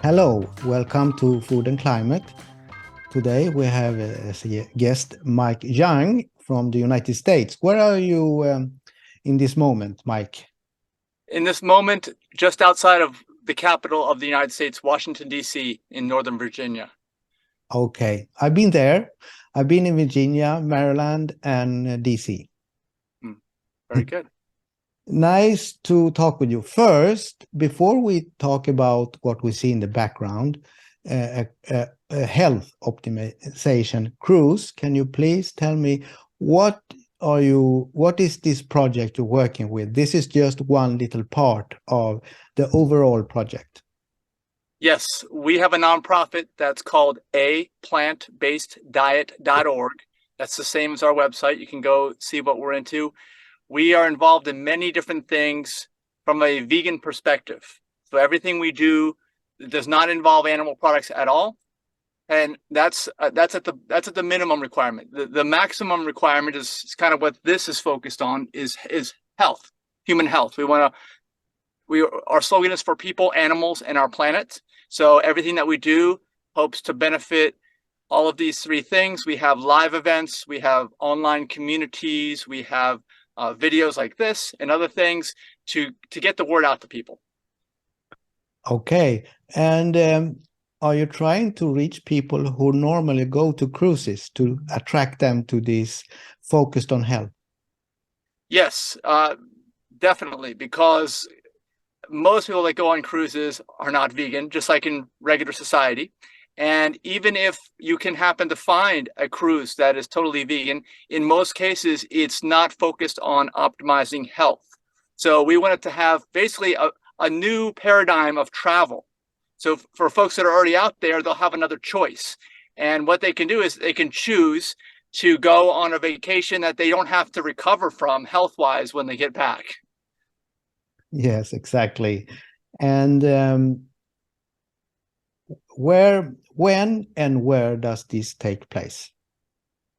Hello, welcome to Food and Climate. Today we have as a guest Mike Young from the United States. Where are you in this moment, Mike? In this moment, just outside of the capital of the United States, Washington, D.C., in Northern Virginia. Okay, I've been there. I've been in Virginia, Maryland, and DC. Very good. Nice to talk with you. First, before we talk about what we see in the background, a health optimization cruise, can you please tell me what is this project you're working with? This is just one little part of the overall project. Yes, we have a nonprofit that's called aplantbaseddiet.org. That's the same as our website. You can go see what we're into. We are involved in many different things from a vegan perspective. So everything we do does not involve animal products at all. And that's at the minimum requirement. The maximum requirement is kind of what this is focused on is health, human health. Our slogan is for people, animals, and our planet. So everything that we do hopes to benefit all of these three things. We have live events, we have online communities, we have videos like this and other things to get the word out to people. Okay, and are you trying to reach people who normally go to cruises to attract them to this focused on health? Yes, definitely, because most people that go on cruises are not vegan, just like in regular society. And even if you can happen to find a cruise that is totally vegan, in most cases, it's not focused on optimizing health. So we wanted to have basically a new paradigm of travel. So for folks that are already out there, they'll have another choice. And what they can do is they can choose to go on a vacation that they don't have to recover from health-wise when they get back. Yes, exactly. And when and where does this take place?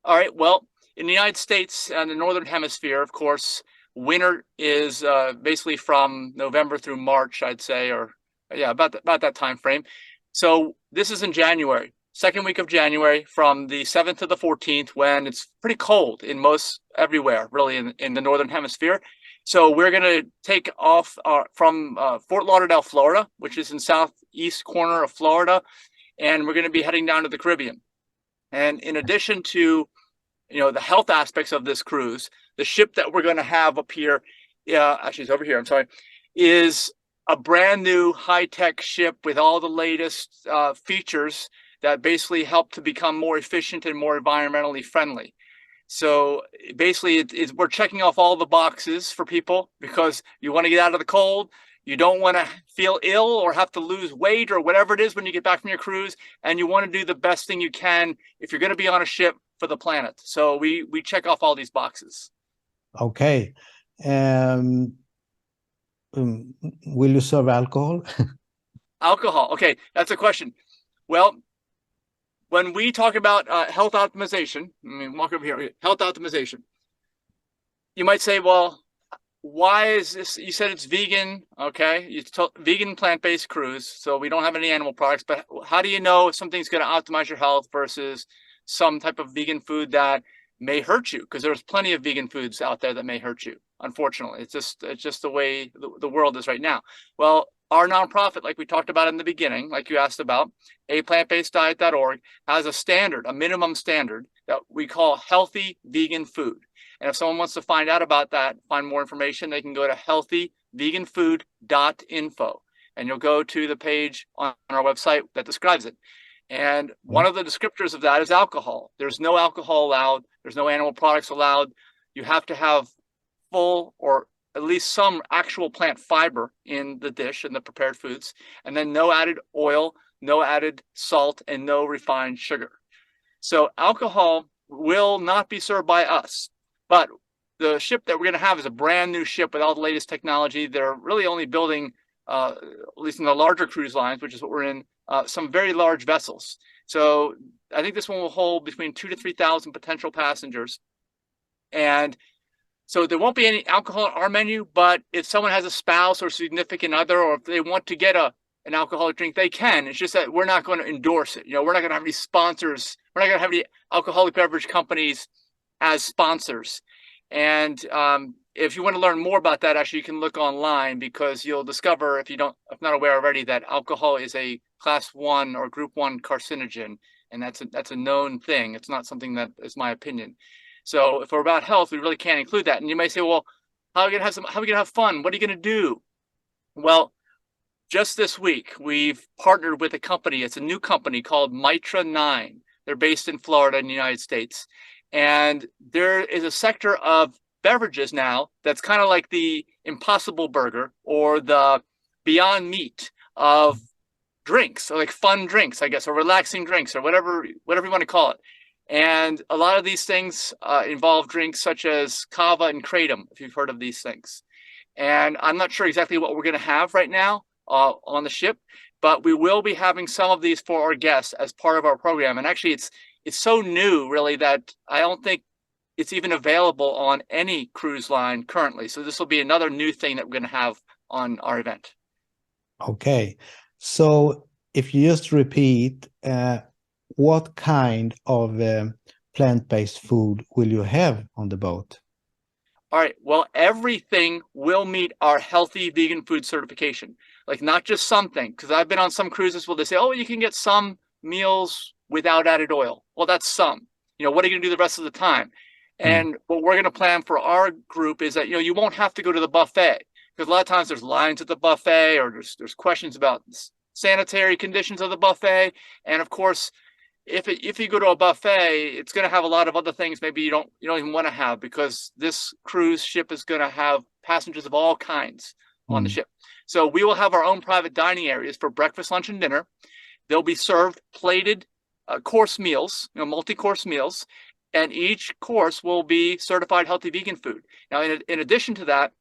All right. Well, in the United States and the Northern Hemisphere, of course, winter is basically from November through March, I'd say, or yeah, about that time frame. So this is in January, second week of January, from the 7th to the 14th, when it's pretty cold in most everywhere, really, in the Northern Hemisphere. So we're going to take off from Fort Lauderdale, Florida, which is in southeast corner of Florida, and we're going to be heading down to the Caribbean. And in addition to the health aspects of this cruise, the ship that we're going to have up here, actually it's over here, I'm sorry, is a brand new high-tech ship with all the latest features that basically help to become more efficient and more environmentally friendly. So basically, we're checking off all the boxes for people because you want to get out of the cold. You don't want to feel ill or have to lose weight or whatever it is when you get back from your cruise. And you want to do the best thing you can if you're going to be on a ship for the planet. So we check off all these boxes. Okay. Will you serve alcohol? Alcohol. Okay, that's a question. Well, when we talk about health optimization, walk over here, health optimization, you might say, well, why is this? You said it's vegan, okay? Vegan plant-based cruise, so we don't have any animal products, but how do you know if something's going to optimize your health versus some type of vegan food that may hurt you? Because there's plenty of vegan foods out there that may hurt you, unfortunately. It's just the way the world is right now. Well, our nonprofit, like we talked about in the beginning, like you asked about, aplantbaseddiet.org, has a standard, a minimum standard that we call healthy vegan food. And if someone wants to find out about that, find more information, they can go to healthyveganfood.info. And you'll go to the page on our website that describes it. And one of the descriptors of that is alcohol. There's no alcohol allowed. There's no animal products allowed. You have to have full or at least some actual plant fiber in the dish and the prepared foods. And then no added oil, no added salt, and no refined sugar. So alcohol will not be served by us. But the ship that we're going to have is a brand new ship with all the latest technology. They're really only building, at least in the larger cruise lines, which is what we're in, some very large vessels. So I think this one will hold between 2,000 to 3,000 potential passengers. And so there won't be any alcohol on our menu, but if someone has a spouse or significant other, or if they want to get a an alcoholic drink, they can. It's just that we're not going to endorse it. You know, we're not going to have any sponsors. We're not going to have any alcoholic beverage companies as sponsors. And if you want to learn more about that, actually, you can look online, because you'll discover, if not aware already, that alcohol is a class 1 or group 1 carcinogen, and that's a known thing. It's not something that is my opinion. So if we're about health, we really can't include that. And you may say, well, how are we gonna have fun? What are you gonna do? Well, just this week, we've partnered with a company. It's a new company called Mitra 9. They're based in Florida in the United States. And there is a sector of beverages now that's kind of like the Impossible Burger or the Beyond Meat of drinks, or like fun drinks, I guess, or relaxing drinks, or whatever you want to call it. And a lot of these things involve drinks such as kava and kratom, if you've heard of these things. And I'm not sure exactly what we're going to have right now on the ship, but we will be having some of these for our guests as part of our program. And actually, it's so new, really, that I don't think it's even available on any cruise line currently. So this will be another new thing that we're going to have on our event. Okay. So if you just repeat, what kind of plant-based food will you have on the boat? All right. Well, everything will meet our healthy vegan food certification. Like, not just something, because I've been on some cruises where they say, oh, you can get some meals without added oil. Well, that's some. You know, what are you going to do the rest of the time? And what we're going to plan for our group is that, you know, you won't have to go to the buffet, because a lot of times there's lines at the buffet, or there's questions about sanitary conditions of the buffet. And of course, if you go to a buffet, it's going to have a lot of other things maybe you don't even want to have, because this cruise ship is going to have passengers of all kinds on the ship. So we will have our own private dining areas for breakfast, lunch, and dinner. They'll be served plated course meals, you know, multi-course meals, and each course will be certified healthy vegan food. Now, in addition to that,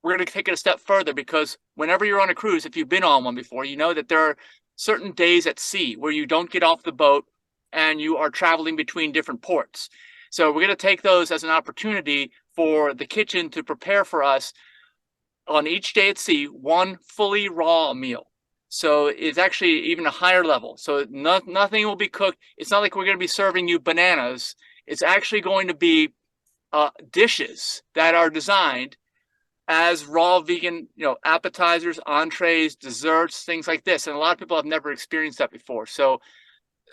we're going to take it a step further, because whenever you're on a cruise, if you've been on one before, you know that there are certain days at sea where you don't get off the boat and you are traveling between different ports. So we're going to take those as an opportunity for the kitchen to prepare for us on each day at sea one fully raw meal. So it's actually even a higher level. So nothing will be cooked. It's not like we're going to be serving you bananas. It's actually going to be dishes that are designed as raw vegan, you know, appetizers, entrees, desserts, things like this. And a lot of people have never experienced that before. So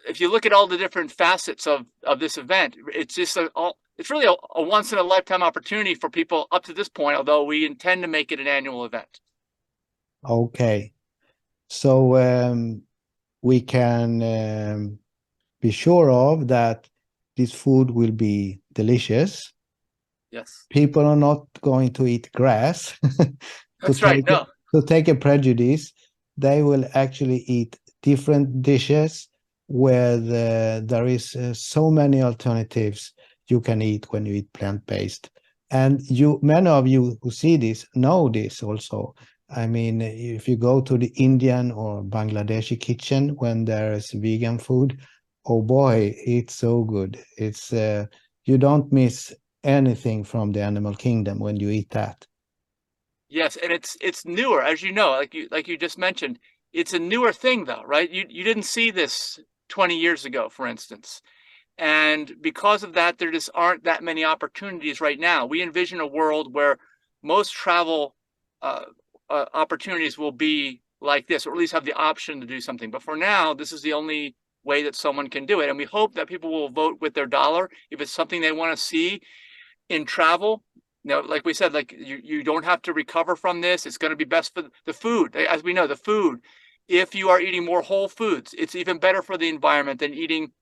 if you look at all the different facets of this event, it's just it's really a once in a lifetime opportunity for people up to this point, although we intend to make it an annual event. Okay. So we can be sure of that this food will be delicious. Yes. People are not going to eat grass. That's right. No. To take a prejudice, they will actually eat different dishes where there is so many alternatives you can eat when you eat plant-based. And many of you who see this know this also. I mean, if you go to the Indian or Bangladeshi kitchen when there is vegan food, oh boy, it's so good. It's you don't miss anything from the animal kingdom when you eat that. Yes, and it's newer, as you know, like you just mentioned. It's a newer thing, though, right? You didn't see this 20 years ago, for instance. And because of that, there just aren't that many opportunities right now. We envision a world where most travel opportunities will be like this, or at least have the option to do something. But for now, this is the only way that someone can do it. And we hope that people will vote with their dollar if it's something they want to see in travel. You know, like we said, like you don't have to recover from this. It's going to be best for the food. As we know, the food, if you are eating more whole foods, it's even better for the environment than eating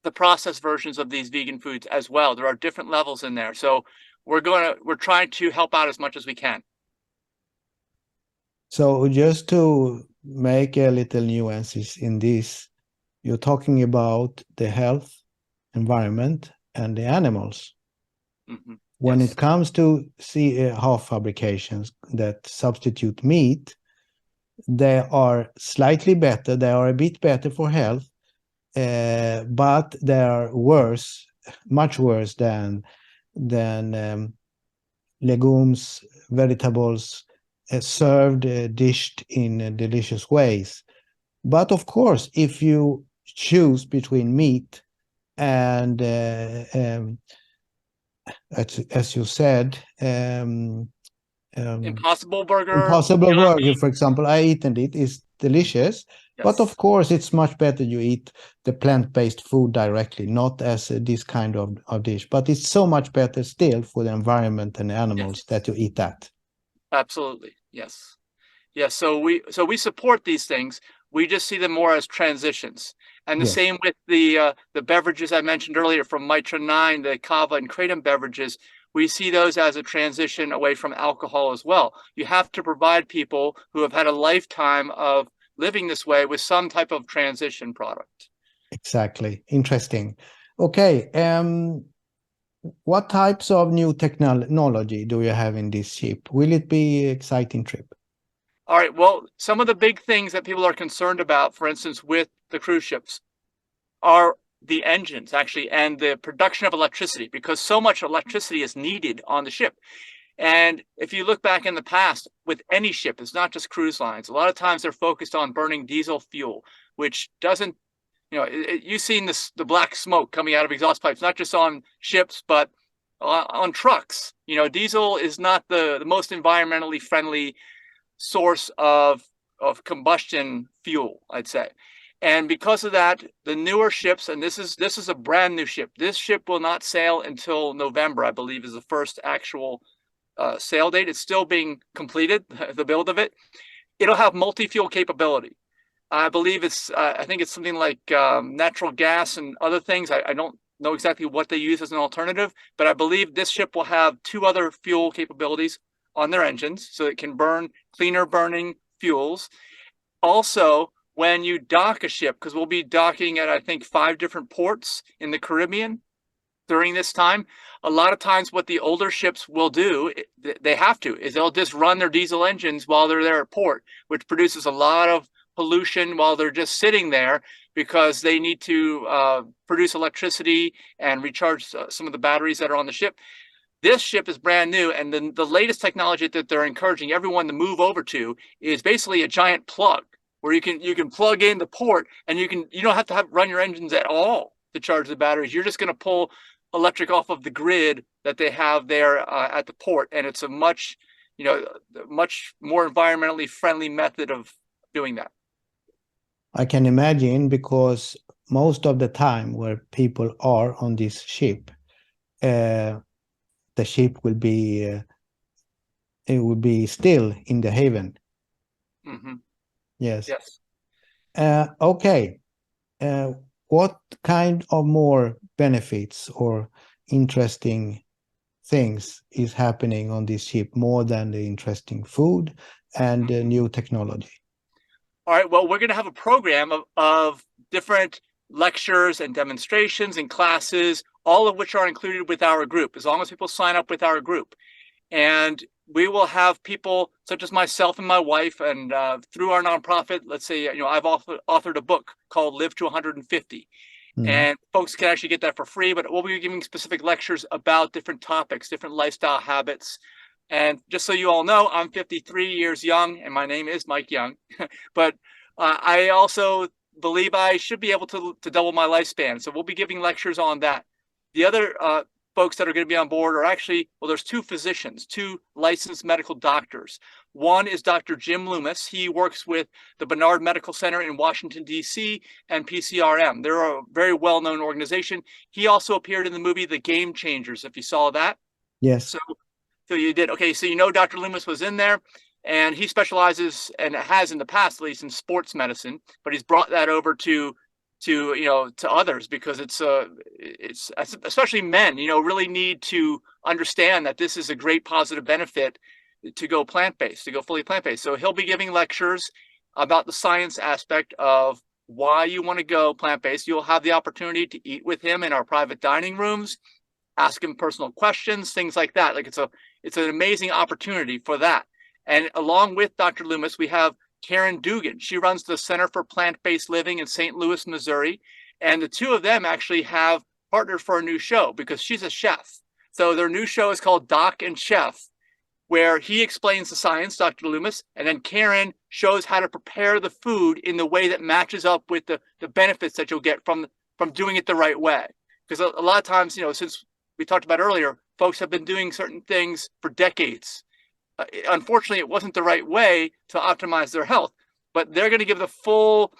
the processed versions of these vegan foods as well. There are different levels in there. So we're trying to help out as much as we can. So just to make a little nuances in this, you're talking about the health, environment, and the animals. Mm-hmm. When Yes. it comes to half fabrications that substitute meat, they are slightly better. They are a bit better for health, but they are worse, much worse than legumes, vegetables, served, dished in delicious ways. But of course, if you choose between meat and, as you said, Impossible Burger, Impossible Beyond Burger, for example, I eaten it. It's delicious. But yes. of course, it's much better you eat the plant-based food directly, not as this kind of dish. But it's so much better still for the environment and animals Yes. that you eat that. Absolutely. Yes. Yes. So we support these things. We just see them more as transitions. And the Yes, same with the beverages I mentioned earlier from Mitra 9, the Kava and Kratom beverages. We see those as a transition away from alcohol as well. You have to provide people who have had a lifetime of living this way with some type of transition product. exactly. Interesting. Okay. What types of new technology do you have in this ship? Will it be an exciting trip? All right. Well, some of the big things that people are concerned about, for instance, with the cruise ships, are the engines actually and the production of electricity, because so much electricity is needed on the ship. And if you look back in the past with any ship, it's not just cruise lines. A lot of times they're focused on burning diesel fuel, which doesn't, you've seen the black smoke coming out of exhaust pipes, not just on ships, but on trucks. Diesel is not the most environmentally friendly source of combustion fuel, I'd say. And because of that, the newer ships, and this is a brand new ship. This ship will not sail until November, I believe, is the first actual sail date. It's still being completed, the build of it. It'll have multi-fuel capability. I believe I think it's something like natural gas and other things. I don't know exactly what they use as an alternative, but I believe this ship will have 2 other fuel capabilities on their engines, so it can burn cleaner burning fuels. Also, when you dock a ship, because we'll be docking at, I think, 5 different ports in the Caribbean during this time, a lot of times what the older ships will do, they have to, is they'll just run their diesel engines while they're there at port, which produces a lot of pollution while they're just sitting there, because they need to produce electricity and recharge some of the batteries that are on the ship. This ship is brand new, and then the latest technology that they're encouraging everyone to move over to is basically a giant plug where you can plug in the port, and you don't have to run your engines at all to charge the batteries. You're just going to pull electric off of the grid that they have there at the port, and it's a much more environmentally friendly method of doing that. I can imagine, because most of the time where people are on this ship, the ship will be it will be still in the haven. Mm-hmm. Yes. Yes. Okay. What kind of more benefits or interesting things is happening on this ship, more than the interesting food and new technology? All right. Well, we're going to have a program of different lectures and demonstrations and classes, all of which are included with our group, as long as people sign up with our group. And we will have people such as myself and my wife, and through our nonprofit, let's say, I've authored a book called Live to 150. And folks can actually get that for free, but we'll be giving specific lectures about different topics, different lifestyle habits. And just so you all know, I'm 53 years young, and my name is Mike Young. But I also believe I should be able to double my lifespan. So we'll be giving lectures on that. The other folks that are going to be on board are actually, well, there's 2 physicians, 2 licensed medical doctors. One is Dr. Jim Loomis. He works with the Bernard Medical Center in Washington, D.C. and PCRM. They're a very well-known organization. He also appeared in the movie The Game Changers, if you saw that. Yes. So you did. Okay, so Dr. Loomis was in there, and he specializes, and has in the past at least, in sports medicine, but he's brought that over to others, because it's especially men, really need to understand that this is a great positive benefit to go plant-based, to go fully plant-based. So he'll be giving lectures about the science aspect of why you want to go plant-based. You'll have the opportunity to eat with him in our private dining rooms, ask him personal questions, things like that. Like it's an amazing opportunity for that. And along with Dr. Loomis, we have Karen Dugan. She runs the Center for Plant-Based Living in St. Louis, Missouri. And the 2 of them actually have partnered for a new show, because she's a chef. So their new show is called Doc and Chef. where he explains the science, Dr. Loomis, and then Karen shows how to prepare the food in the way that matches up with the benefits that you'll get from doing it the right way. Because a lot of times, since we talked about earlier, folks have been doing certain things for decades. Unfortunately, it wasn't the right way to optimize their health, but they're going to give the full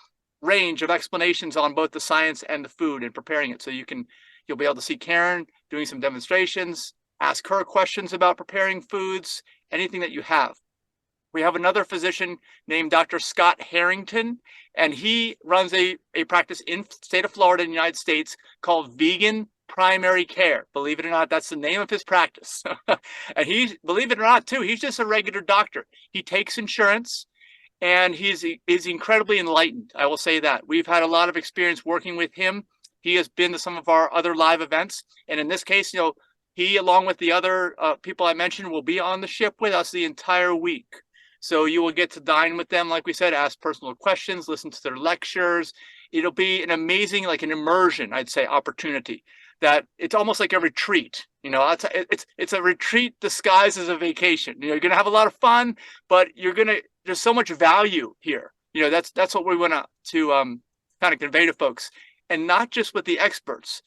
range of explanations on both the science and the food and preparing it. So you'll be able to see Karen doing some demonstrations, ask her questions about preparing foods, anything that you have. We have another physician named Dr. Scott Harrington, and he runs a practice in the state of Florida in the United States called Vegan Primary Care. Believe it or not, that's the name of his practice. And believe it or not, too, he's just a regular doctor. He takes insurance, and he's incredibly enlightened. I will say that. We've had a lot of experience working with him. He has been to some of our other live events. And in this case, he, along with the other people I mentioned, will be on the ship with us the entire week. So you will get to dine with them, like we said, ask personal questions, listen to their lectures. It'll be an amazing, like an immersion, I'd say, opportunity. That it's almost like a retreat. It's a retreat disguised as a vacation. You're going to have a lot of fun, but there's so much value here. That's what we want to kind of convey to folks, and not just with the experts.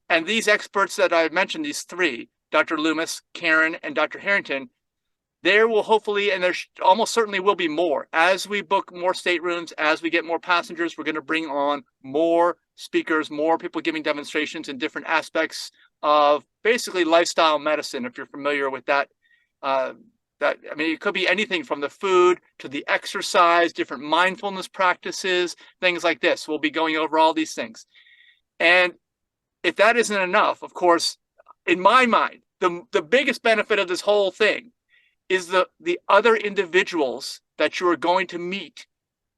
And these experts that I mentioned, these three, Dr. Loomis, Karen, and Dr. Harrington, there will hopefully, and there almost certainly will be more. As we book more staterooms, as we get more passengers, we're going to bring on more speakers, more people giving demonstrations in different aspects of basically lifestyle medicine, if you're familiar with that. It could be anything from the food to the exercise, different mindfulness practices, things like this. We'll be going over all these things. And if that isn't enough, of course, in my mind, the biggest benefit of this whole thing is the other individuals that you are going to meet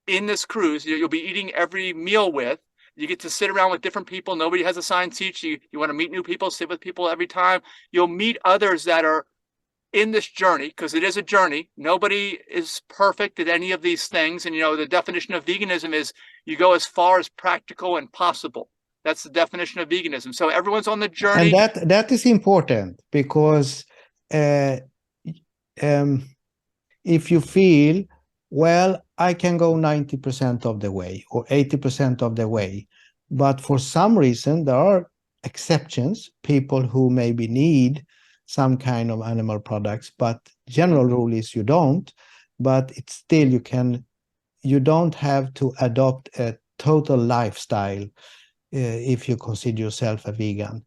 in this cruise. You'll be eating every meal with. You get to sit around with different people. Nobody has assigned seats. You want to meet new people, sit with people every time. You'll meet others that are in this journey, because it is a journey. Nobody is perfect at any of these things. And, the definition of veganism is you go as far as practical and possible. That's the definition of veganism. So everyone's on the journey. And that is important, because if you feel, well, I can go 90% of the way or 80% of the way, but for some reason there are exceptions, people who maybe need some kind of animal products, but general rule is you don't. But it's still, you don't have to adopt a total lifestyle if you consider yourself a vegan.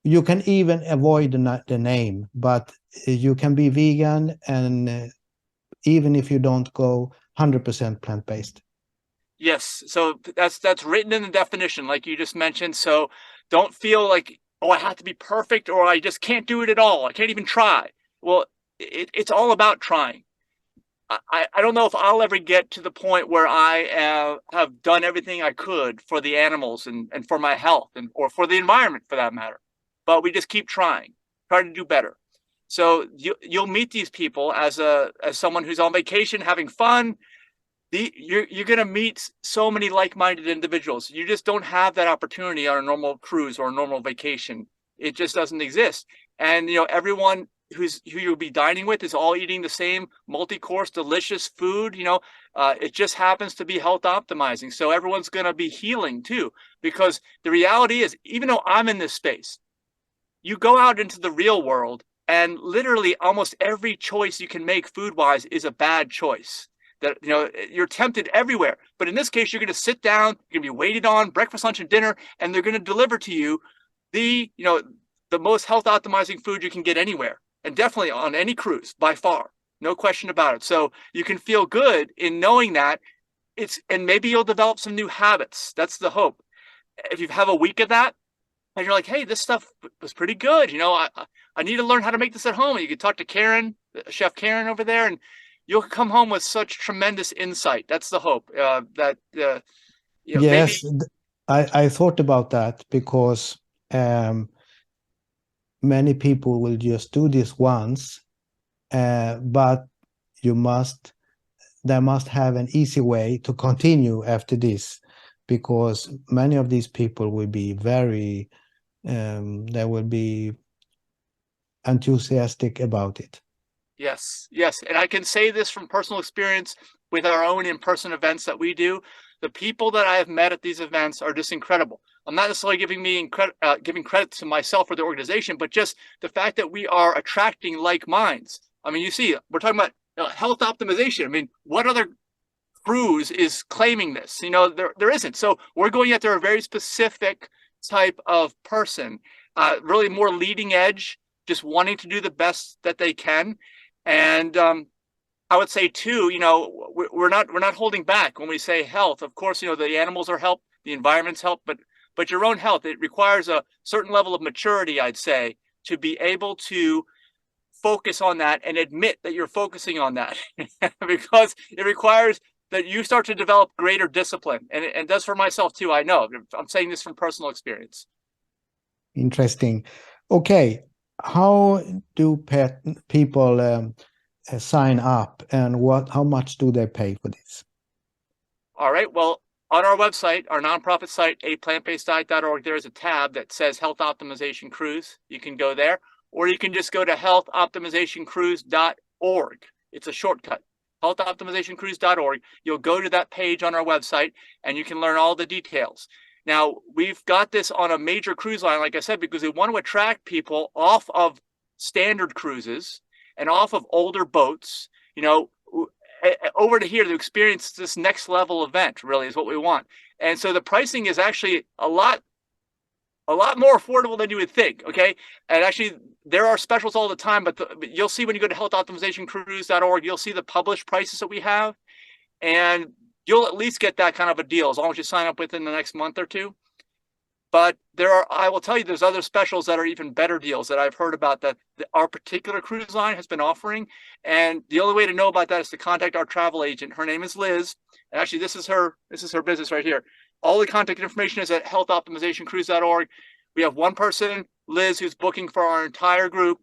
You can even avoid the name, but you can be vegan, and even if you don't go 100% plant-based. Yes, so that's written in the definition, like you just mentioned. So don't feel like, oh, I have to be perfect, or I just can't do it at all. I can't even try. Well, it's all about trying. I don't know if I'll ever get to the point where I have done everything I could for the animals and for my health or for the environment, for that matter. But we just keep trying to do better. So you'll meet these people as someone who's on vacation, having fun. You're going to meet so many like-minded individuals. You just don't have that opportunity on a normal cruise or a normal vacation. It just doesn't exist. And everyone who you'll be dining with is all eating the same multi-course delicious food. It just happens to be health optimizing. So everyone's going to be healing too, because the reality is, even though I'm in this space, you go out into the real world, and literally almost every choice you can make food-wise is a bad choice. That you're tempted everywhere. But in this case, you're going to sit down, you're going to be waited on, breakfast, lunch, and dinner, and they're going to deliver to you the most health optimizing food you can get anywhere, and definitely on any cruise by far, no question about it. So you can feel good in knowing that and maybe you'll develop some new habits. That's the hope. If you have a week of that, and you're like, hey, this stuff was pretty good. I need to learn how to make this at home. And you can talk to Karen, Chef Karen over there, and you'll come home with such tremendous insight. That's the hope. Yes, maybe... I thought about that, because many people will just do this once, but they must have an easy way to continue after this, because many of these people will be very they will be enthusiastic about it. Yes, yes. And I can say this from personal experience with our own in-person events that we do. The people that I have met at these events are just incredible. I'm not necessarily giving credit to myself or the organization, but just the fact that we are attracting like minds. I mean, you see, we're talking about health optimization. I mean, what other cruise is claiming this? There isn't. So we're going after a very specific type of person, really more leading edge, just wanting to do the best that they can. And I would say too, we're not holding back when we say health. Of course, the animals are helped, the environment's helped, but your own health, it requires a certain level of maturity, I'd say, to be able to focus on that and admit that you're focusing on that because it requires that you start to develop greater discipline, and it does for myself too. I know I'm saying this from personal experience. Interesting. Okay, how do people sign up, and how much do they pay for this? All right. Well, on our website, our nonprofit site, aplantbaseddiet.org, there is a tab that says Health Optimization Cruise. You can go there, or you can just go to healthoptimizationcruise.org. It's a shortcut. healthoptimizationcruise.org. You'll go to that page on our website and you can learn all the details. Now, we've got this on a major cruise line, like I said, because we want to attract people off of standard cruises and off of older boats, over to here to experience this next level event, really is what we want. And so the pricing is actually a lot more affordable than you would think. Okay. And actually there are specials all the time, but you'll see when you go to healthoptimizationcruise.org, you'll see the published prices that we have, and you'll at least get that kind of a deal as long as you sign up within the next month or two. But I will tell you, there's other specials that are even better deals that I've heard about that our particular cruise line has been offering. And the only way to know about that is to contact our travel agent. Her name is Liz. And actually, this is her business right here. All the contact information is at healthoptimizationcruise.org. We have one person, Liz, who's booking for our entire group.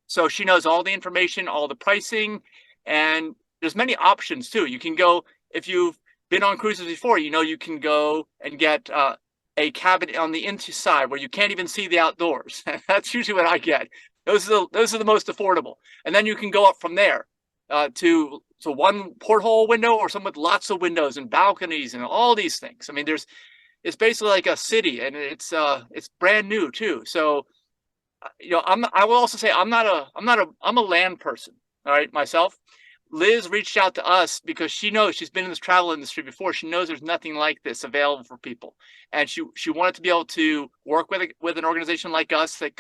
So she knows all the information, all the pricing, and there's many options too. You can go, if you've been on cruises before, you can go and get a cabin on the inside where you can't even see the outdoors. That's usually what I get. Those are the most affordable. And then you can go up from there to one porthole window, or some with lots of windows and balconies and all these things. I mean, it's basically like a city, and it's brand new too. So, I will also say I'm a land person. All right, myself. Liz reached out to us because she knows, she's been in this travel industry before. She knows there's nothing like this available for people, and she wanted to be able to work with an organization like us that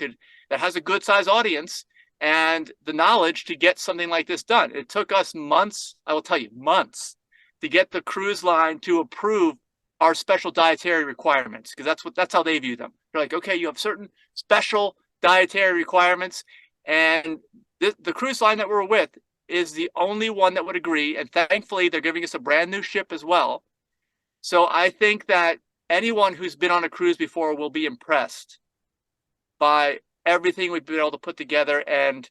has a good size audience and the knowledge to get something like this done. It took us months, I will tell you, months, to get the cruise line to approve our special dietary requirements, because that's how they view them. They're like, okay, you have certain special dietary requirements, and the cruise line that we're with is the only one that would agree. And thankfully, they're giving us a brand new ship as well. So I think that anyone who's been on a cruise before will be impressed by everything we've been able to put together. And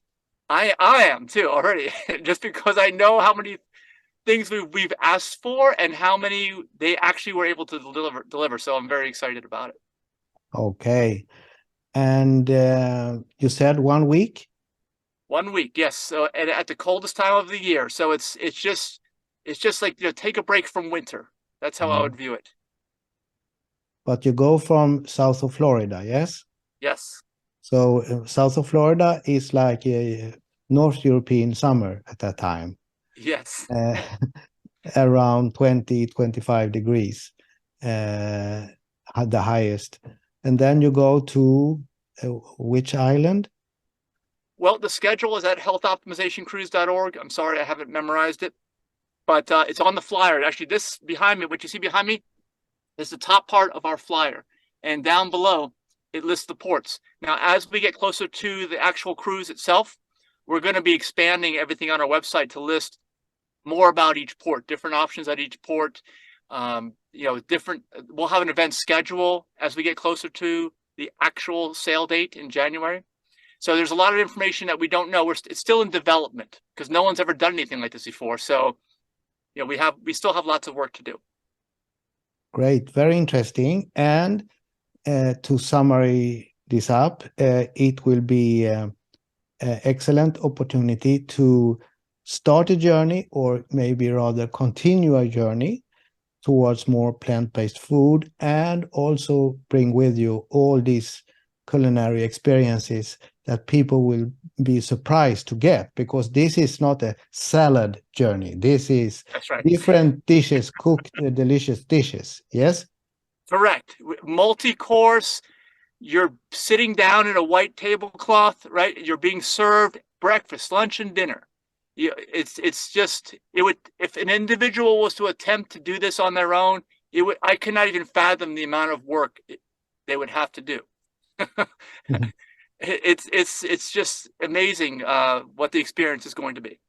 I am too already, just because I know how many things we've asked for and how many they actually were able to deliver. So I'm very excited about it. Okay. And you said 1 week? 1 week, yes. So, and at the coldest time of the year. So it's just like, take a break from winter. That's how I would view it. But you go from south of Florida, yes? Yes. So south of Florida is like a North European summer at that time. Yes. Around 20-25 degrees, at the highest. And then you go to which island? Well, the schedule is at healthoptimizationcruise.org. I'm sorry, I haven't memorized it, but it's on the flyer. Actually, this behind me, what you see behind me, is the top part of our flyer. And down below, it lists the ports. Now, as we get closer to the actual cruise itself, we're going to be expanding everything on our website to list more about each port, different options at each port. We'll have an event schedule as we get closer to the actual sail date in January. So there's a lot of information that we don't know. It's still in development because no one's ever done anything like this before. So, we still have lots of work to do. Great, very interesting. And to summarize this up, it will be excellent opportunity to start a journey, or maybe rather continue a journey towards more plant-based food, and also bring with you all these culinary experiences that people will be surprised to get, because this is not a salad journey. This is That's right. different dishes, cooked delicious dishes. Yes? Correct. Multi-course, you're sitting down in a white tablecloth, right? You're being served breakfast, lunch, and dinner. It's just, it would, if an individual was to attempt to do this on their own, I cannot even fathom the amount of work they would have to do. Mhm. It's just amazing what the experience is going to be.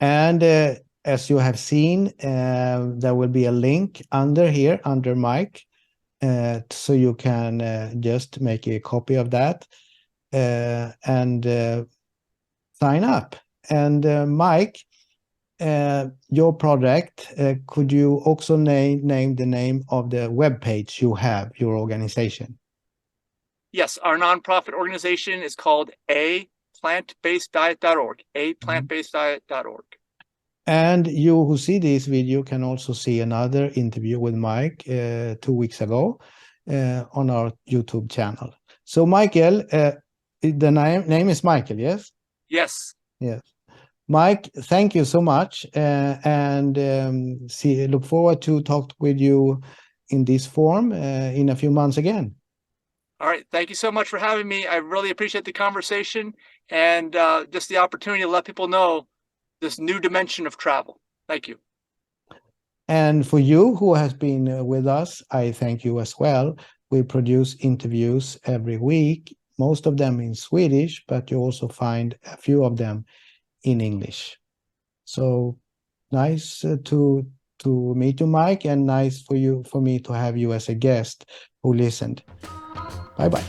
And as you have seen, there will be a link under here, under Mike, so you can just make a copy of that and sign up. And Mike, your product, could you also name the name of the webpage you have, your organization? Yes, our nonprofit organization is called aplantbaseddiet.org, aplantbaseddiet.org. And you who see this video can also see another interview with Mike 2 weeks ago on our YouTube channel. So Michael, the name is Michael, yes? Yes. Yes. Mike, thank you so much, and look forward to talk with you in this form in a few months again. All right. Thank you so much for having me. I really appreciate the conversation and just the opportunity to let people know this new dimension of travel. Thank you. And for you who has been with us, I thank you as well. We produce interviews every week, most of them in Swedish, but you also find a few of them in English. So nice to meet you, Mike, and nice for me to have you as a guest who listened. Bye-bye.